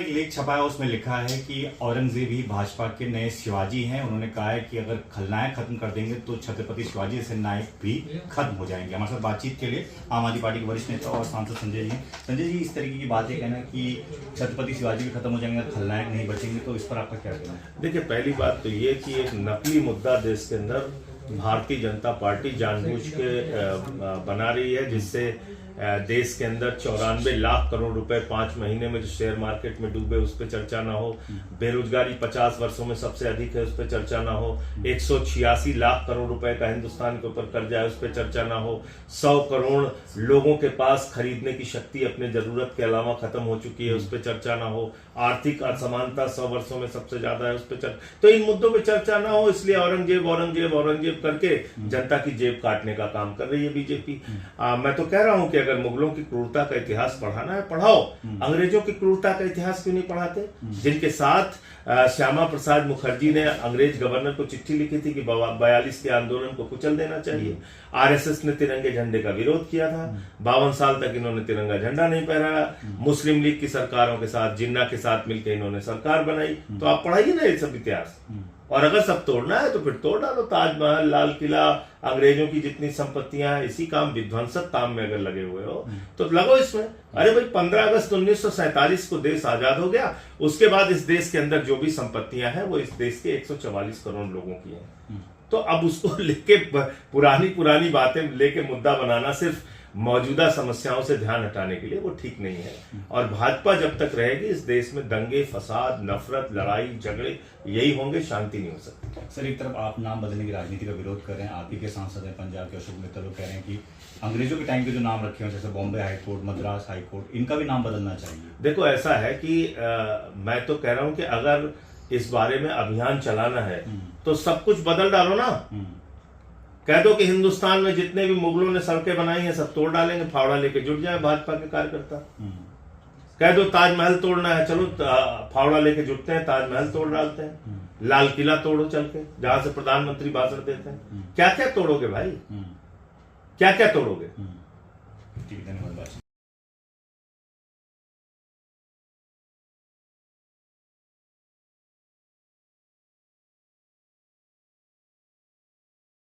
एक लेख छपा है, उसमें लिखा है कि औरंगजेब ही भाजपा के नए शिवाजी हैं। उन्होंने कहा है कि अगर खलनायक खत्म कर देंगे तो छत्रपति शिवाजी जैसे नायक भी खत्म हो जाएंगे। हमारे साथ बातचीत के लिए आम आदमी पार्टी के वरिष्ठ नेता और सांसद संजय जी हैं। संजय जी, इस तरीके की बातें कहना कि छत्रपति शिवाजी भी खत्म हो जाएंगे, खलनायक नहीं बचेंगे, तो इस पर आपका क्या कहना है? देखिए, पहली बात तो ये कि एक नकली मुद्दा देश के अंदर भारतीय जनता पार्टी जानबूझ के बना रही है, जिससे देश के अंदर 94 लाख करोड़ रुपए 5 महीने में जो शेयर मार्केट में डूबे उस पर चर्चा ना हो, बेरोजगारी 50 वर्षों में सबसे अधिक है उस पर चर्चा ना हो, 186 लाख करोड़ रुपए का हिंदुस्तान के ऊपर कर्जा है उस पर चर्चा ना हो, 100 करोड़ लोगों के पास खरीदने की शक्ति अपने जरूरत के अलावा खत्म हो चुकी है उस पर चर्चा ना हो, आर्थिक असमानता 100 वर्षों में सबसे ज्यादा है उस पर चर्चा, तो इन मुद्दों पर चर्चा ना हो, इसलिए औरंगजेब औरंगजेब औरंगजेब करके जनता की जेब काटने का काम कर रही है बीजेपी। मैं तो कह रहा हूं कि अगर मुगलों की क्रूरता का इतिहास पढ़ाना है पढ़ाओ, अंग्रेजों की क्रूरता का इतिहास क्यों नहीं पढ़ाते? जिनके साथ श्यामा प्रसाद मुखर्जी ने अंग्रेज गवर्नर को चिट्ठी लिखी थी कि 42 के आंदोलन को कुचल देना चाहिए। आरएसएस ने तिरंगे झंडे का विरोध किया था, 52 साल तक इन्होंने तिरंगा झंडा नहीं फहराया। मुस्लिम लीग की सरकारों के साथ, जिन्ना के साथ मिलकर इन्होंने सरकार बनाई। तो आप पढ़ाइए ना ये सब इतिहास, और अगर सब तोड़ना है तो फिर तोड़ डालो। ताजमहल, लाल किला, अंग्रेजों की जितनी संपत्तियां हैं, इसी काम विध्वंसक काम में अगर लगे हुए हो तो लगो इसमें। अरे भाई, 15 अगस्त 1947 को देश आजाद हो गया, उसके बाद इस देश के अंदर जो भी संपत्तियां हैं वो इस देश के 144 करोड़ लोगों की हैं। तो अब उसको लेके पुरानी बातें लेके मुद्दा बनाना सिर्फ मौजूदा समस्याओं से ध्यान हटाने के लिए वो ठीक नहीं है। और भाजपा जब तक रहेगी इस देश में दंगे, फसाद, नफरत, लड़ाई झगड़े यही होंगे, शांति नहीं हो सकती। सर, एक तरफ आप नाम बदलने की राजनीति का विरोध कर रहे हैं, आप ही के सांसद हैं पंजाब के अशोक मित्तल, लोग कह रहे हैं कि अंग्रेजों के टाइम के जो नाम रखे हैं जैसे Bombay high court, Madras high court, इनका भी नाम बदलना चाहिए। देखो, ऐसा है कि मैं तो कह रहा हूं कि अगर इस बारे में अभियान चलाना है तो सब कुछ बदल डालो ना। कह दो कि हिंदुस्तान में जितने भी मुगलों ने सड़कें बनाई हैं सब तोड़ डालेंगे, फावड़ा लेके जुट जाए भाजपा के कार्यकर्ता। कह दो ताजमहल तोड़ना है, चलो फावड़ा लेके जुटते हैं, ताजमहल तोड़ डालते हैं। लाल किला तोड़ो चल के, जहां से प्रधानमंत्री भाषण देते हैं। क्या क्या तोड़ोगे भाई, क्या क्या तोड़ोगे?